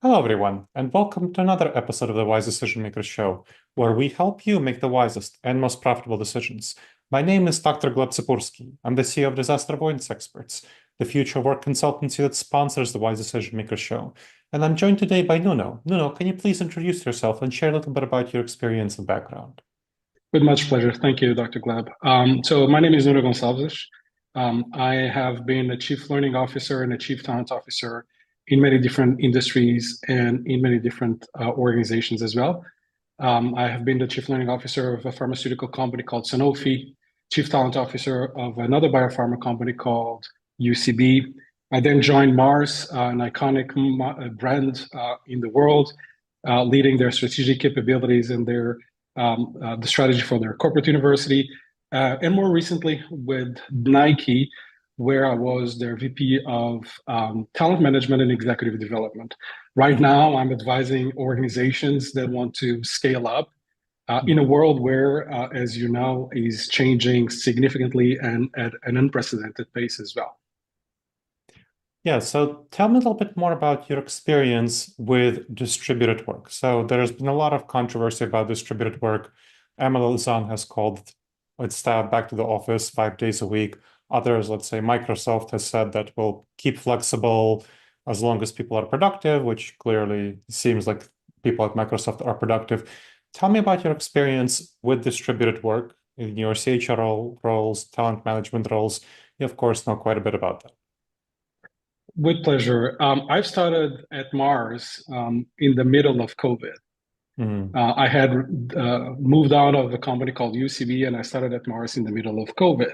Hello, everyone, and welcome to another episode of the Wise Decision Maker Show, where we help you make the wisest and most profitable decisions. My name is Dr. Gleb Tsipursky. I'm the CEO of Disaster Avoidance Experts, the future work consultancy that sponsors the Wise Decision Maker Show. And I'm joined today by Nuno. Nuno, can you please introduce yourself and share a little bit about your experience and background? With much pleasure. Thank you, Dr. Gleb. So my name is Nuno Gonçalves. I have been a chief learning officer and a chief talent officer in many different industries and in many different organizations as well. I have been the chief learning officer of a pharmaceutical company called Sanofi, chief talent officer of another biopharma company called UCB. I then joined Mars, an iconic brand in the world, leading their strategic capabilities and the strategy for their corporate university, and more recently with Nike, where I was their VP of talent management and executive development. Right now, I'm advising organizations that want to scale up in a world where, as you know, is changing significantly and at an unprecedented pace as well. Yeah, so tell me a little bit more about your experience with distributed work. So there's been a lot of controversy about distributed work. Amazon has called its staff back to the office 5 days a week. Others, let's say Microsoft, has said that we'll keep flexible as long as people are productive, which clearly seems like people at Microsoft are productive. Tell me about your experience with distributed work in your CHRO roles, talent management roles. You, of course, know quite a bit about that. With pleasure. I've started at Mars in the middle of COVID. Mhm. I had moved out of a company called UCB and I started at Mars in the middle of COVID.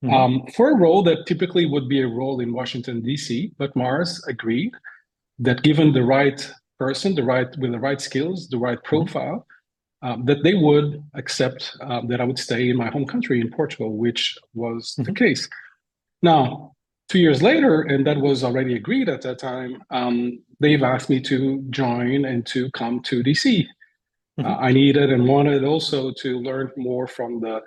Mhm. For a role that typically would be a role in Washington, D.C., but Mars agreed that given the right person, with the right skills, the right Mhm. profile, that they would accept that I would stay in my home country in Portugal, which was the Mhm. case. Now, 2 years later, and that was already agreed at that time, they've asked me to join and to come to DC. Mhm. I needed and wanted also to learn more from the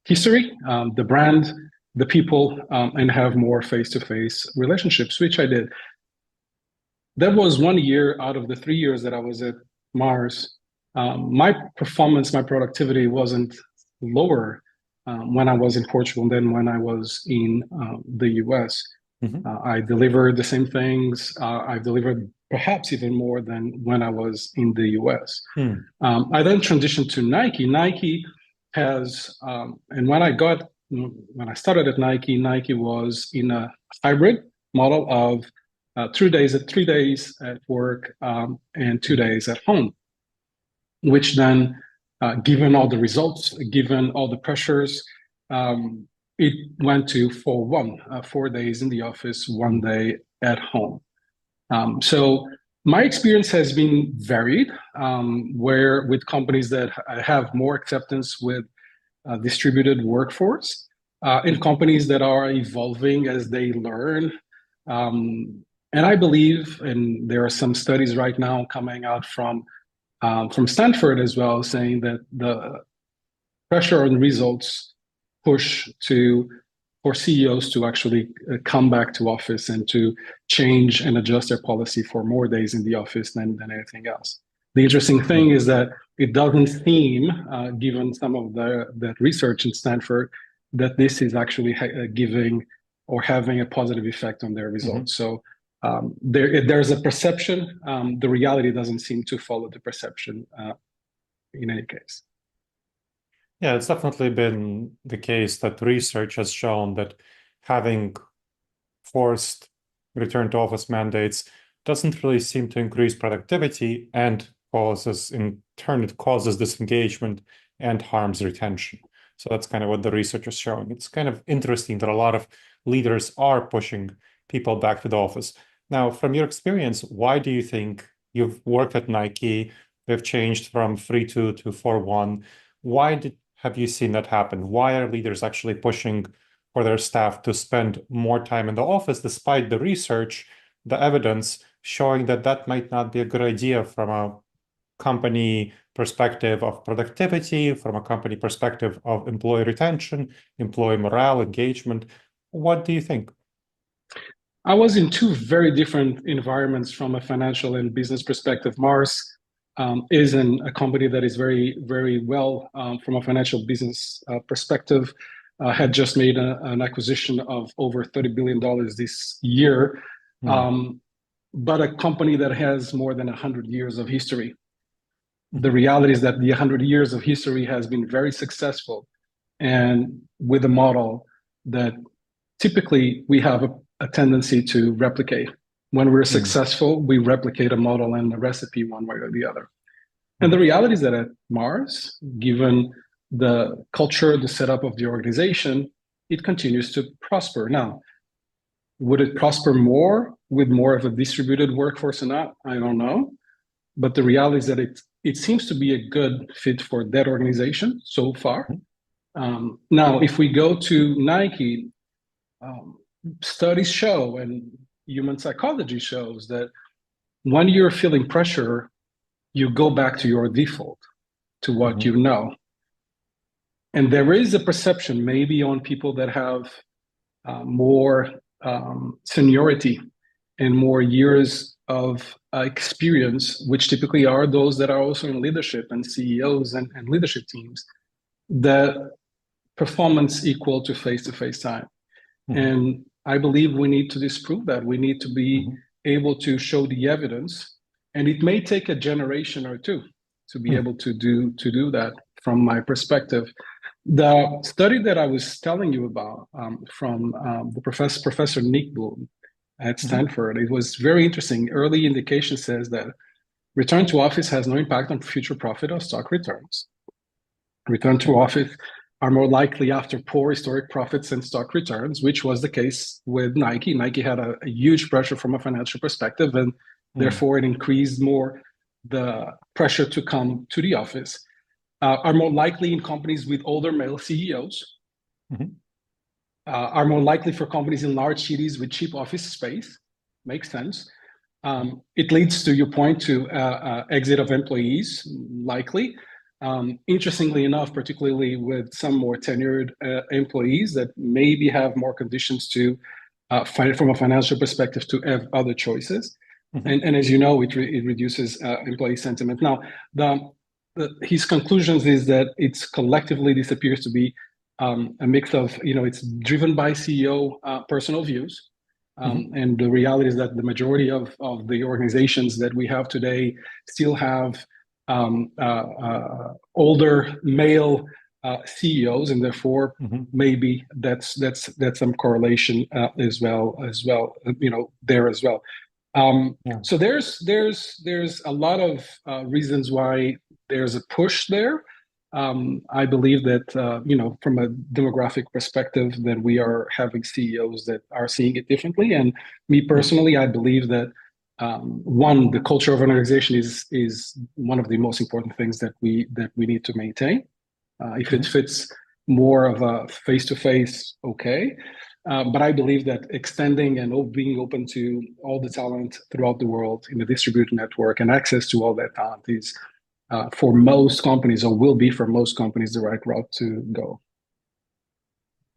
history, the brand, the people, and have more face-to-face relationships, which I did. That was 1 year out of the 3 years that I was at Mars. My performance, my productivity wasn't lower when I was in Portugal than when I was in the US. Mhm. I delivered the same things. I've delivered perhaps even more than when I was in the US. Mhm. I then transitioned to Nike. Nike has, and when I started at Nike, Nike was in a hybrid model of 3 days at work and 2 days at home, which then, given all the results, given all the pressures, it went to 4 days in the office, 1 day at home. So my experience has been varied, where with companies that have more acceptance with distributed workforce, in companies that are evolving as they learn. And I believe, and there are some studies right now coming out from Stanford as well, saying that the pressure on results push to for CEOs to actually come back to office and to change and adjust their policy for more days in the office than anything else. The interesting thing is that it doesn't seem, given some of that research in Stanford, that this is actually giving or having a positive effect on their Mhm. results. So there's a perception. The reality doesn't seem to follow the perception in any case. Yeah, it's definitely been the case that research has shown that having forced return to office mandates doesn't really seem to increase productivity and in turn, it causes disengagement and harms retention. So that's kind of what the research is showing. It's kind of interesting that a lot of leaders are pushing people back to the office. Now, from your experience, why do you think you've worked at Nike? They've changed from 3-2 to 4-1. Have you seen that happen? Why are leaders actually pushing for their staff to spend more time in the office, despite the research, the evidence showing that that might not be a good idea from a company perspective of productivity, from a company perspective of employee retention, employee morale, engagement? What do you think? I was in two very different environments from a financial and business perspective. Mars is a company that is very, very well from a financial business perspective. Had just made an acquisition of over $30 billion this year, Mm. but a company that has more than 100 years of history. The Mhm. reality is that the 100 years of history has been very successful and with a model that typically we have a tendency to replicate. When we're Mm. successful, we replicate a model and a recipe one way or the other. And the Mhm. reality is that at Mars, given the culture, the setup of the organization, it continues to prosper. Now, would it prosper more with more of a distributed workforce or not? I don't know. But the reality is that it seems to be a good fit for that organization so far. Mhm. Now, if we go to Nike, um, studies show and human psychology shows that when you're feeling pressure, you go back to your default, to what Mhm. you know. And there is a perception, maybe on people that have more seniority and more years of experience, which typically are those that are also in leadership and CEOs and leadership teams, that performance equal to face time. Mhm. And I believe we need to disprove that. We need to be Mhm. able to show the evidence, and it may take a generation or two to be Mm. able to do that. From my perspective, the study that I was telling you about from the Professor Nick Bloom at Mhm. Stanford, it was very interesting. Early indication says that return to office has no impact on future profit or stock returns. Return to office are more likely after poor historic profits and stock returns, which was the case with Nike. Nike had a huge pressure from a financial perspective, and Mm. therefore it increased more the pressure to come to the office. Are more likely in companies with older male CEOs, Mhm. are more likely for companies in large cities with cheap office space. Makes sense. It leads to your point to exit of employees, likely. Interestingly enough, particularly with some more tenured employees that maybe have more conditions to find from a financial perspective to have other choices. Mhm. And as you know, it reduces employee sentiment. Now, his conclusions is that it's collectively this appears to be a mix of, it's driven by CEO personal views. Mhm. And the reality is that the majority of the organizations that we have today still have older male CEOs, and therefore Mhm. maybe that's some correlation as well, there as well. Yeah. So there's a lot of reasons why there's a push there. I believe that from a demographic perspective, that we are having CEOs that are seeing it differently. And me Mm. personally, I believe that one, the culture of an organization is one of the most important things that we need to maintain. If it Mhm. fits more of a face to face, okay. But I believe that extending and being open to all the talent throughout the world in the distributed network and access to all that talent is, for most companies, or will be for most companies, the right route to go.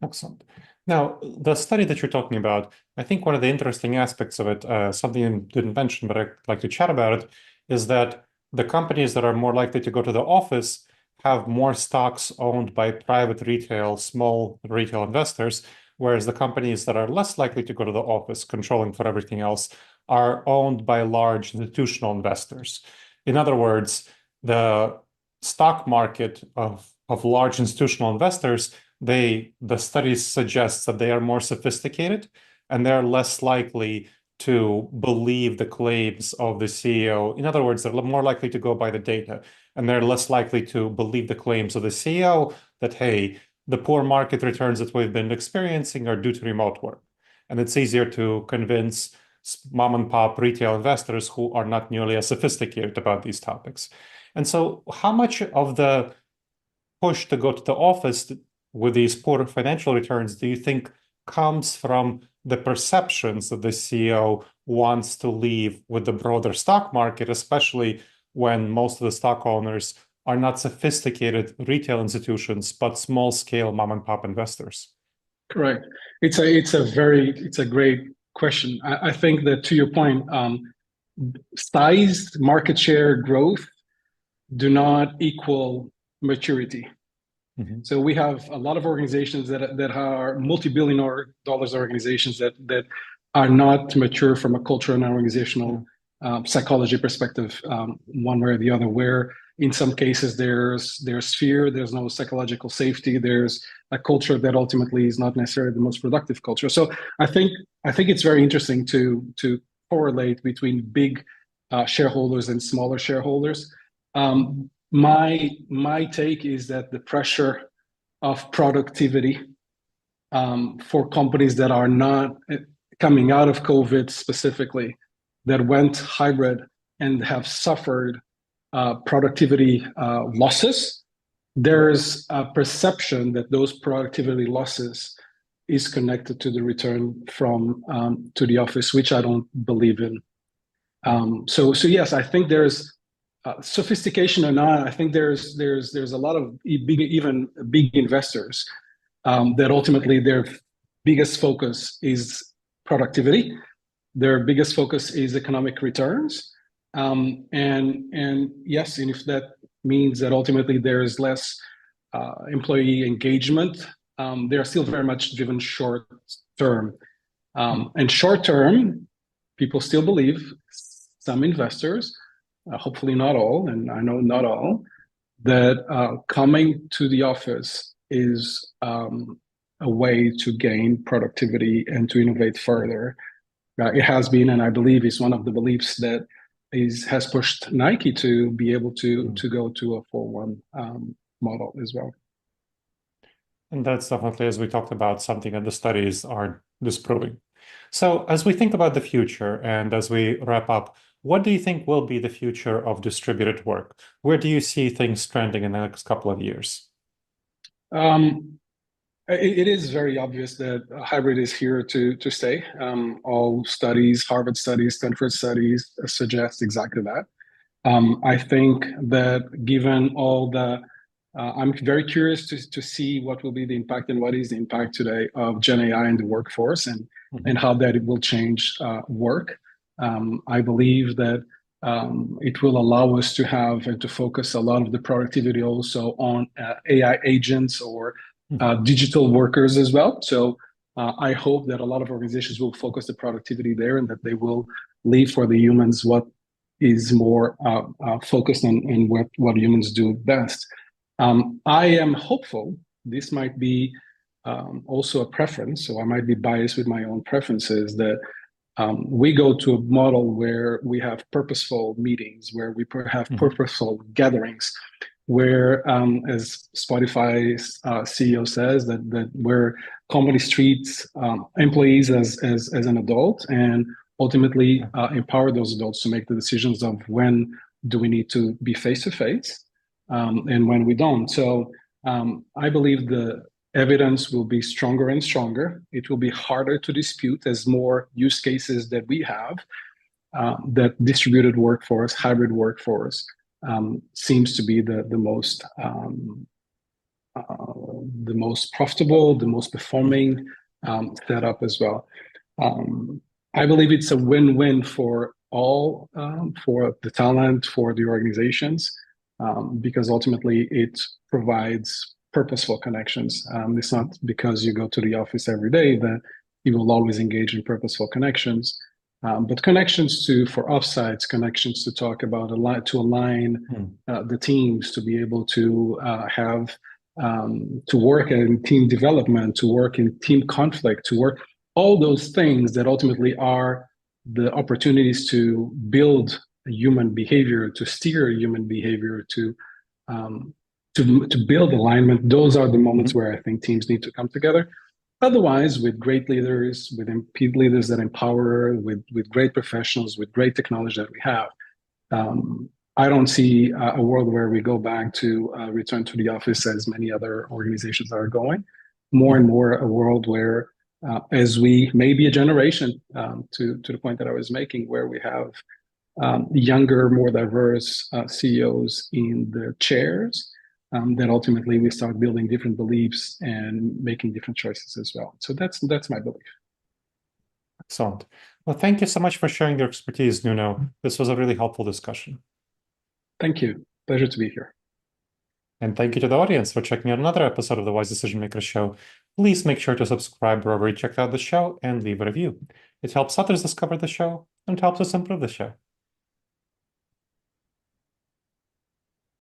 Excellent. Now, the study that you're talking about, I think one of the interesting aspects of it, something you didn't mention, but I'd like to chat about it, is that the companies that are more likely to go to the office have more stocks owned by private retail, small retail investors, whereas the companies that are less likely to go to the office, controlling for everything else, are owned by large institutional investors. In other words, the stock market of large institutional investors, the studies suggest that they are more sophisticated and they're less likely to believe the claims of the CEO. In other words, they're more likely to go by the data, and they're less likely to believe the claims of the CEO that, hey, the poor market returns that we've been experiencing are due to remote work. And it's easier to convince mom and pop retail investors who are not nearly as sophisticated about these topics. And so, how much of the push to go to the office with these poor financial returns do you think comes from the perceptions that the CEO wants to leave with the broader stock market, especially when most of the stock owners are not sophisticated retail institutions, but small scale mom and pop investors? Correct. It's a great question. I think that to your point, size, market share, growth do not equal maturity. Mhm. So we have a lot of organizations that are multi-billion dollars organizations that are not mature from a cultural and organizational psychology perspective, one way or the other. Where in some cases there's fear, there's no psychological safety, there's a culture that ultimately is not necessarily the most productive culture. So I think it's very interesting to correlate between big shareholders and smaller shareholders. My take is that the pressure of productivity for companies that are not coming out of COVID specifically, that went hybrid and have suffered productivity losses, there's a perception that those productivity losses is connected to the return from to the office, which I don't believe in. So yes, I think there's sophistication or not. I think there's a lot of even big investors that ultimately their biggest focus is productivity. Their biggest focus is economic returns. And yes, and if that means that ultimately there is less employee engagement, they are still very much driven short term. And short term, people still believe, some investors, hopefully not all, and I know not all, that coming to the office is a way to gain productivity and to innovate further. It has been, and I believe is one of the beliefs that has pushed Nike to be able to go to a 4-1 model as well. And that's definitely, as we talked about, something that the studies are disproving. So, as we think about the future and as we wrap up, what do you think will be the future of distributed work? Where do you see things trending in the next couple of years? It is very obvious that hybrid is here to stay. All studies, Harvard studies, Stanford studies suggest exactly that. I think that given all I'm very curious to see what will be the impact and what is the impact today of Gen AI in the workforce and how that it will change work. I believe that it will allow us to have and to focus a lot of the productivity also on AI agents or digital workers as well. So I hope that a lot of organizations will focus the productivity there and that they will leave for the humans what is more focused on what humans do best. I am hopeful. This might be also a preference, so I might be biased with my own preferences that we go to a model where we have purposeful meetings, where we have purposeful gatherings, where, as Spotify's CEO says, that where companies treat employees as an adult and ultimately empower those adults to make the decisions of when do we need to be face to face and when we don't. So I believe the evidence will be stronger and stronger. It will be harder to dispute as more use cases that we have that distributed workforce, hybrid workforce seems to be the most profitable, the most performing setup as well. I believe it's a win-win for all, for the talent, for the organizations, because ultimately it provides purposeful connections. It's not because you go to the office every day that you will always engage in purposeful connections, but connections for offsites, connections to talk about to align the teams to be able to have to work in team development, to work in team conflict, to work all those things that ultimately are the opportunities to build human behavior, to steer human behavior, to build alignment. Those are the moments where I think teams need to come together. Otherwise, with great leaders, with leaders that empower, with great professionals, with great technology that we have, I don't see a world where we go back to return to the office as many other organizations are going. More and more a world where, as we maybe a generation, to the point that I was making, where we have younger, more diverse CEOs in the chairs, that ultimately we start building different beliefs and making different choices as well. So that's my belief. Excellent. Well, thank you so much for sharing your expertise, Nuno. This was a really helpful discussion. Thank you. Pleasure to be here. And thank you to the audience for checking out another episode of the Wise Decision Maker Show. Please make sure to subscribe wherever you checked out the show and leave a review. It helps others discover the show and helps us improve the show.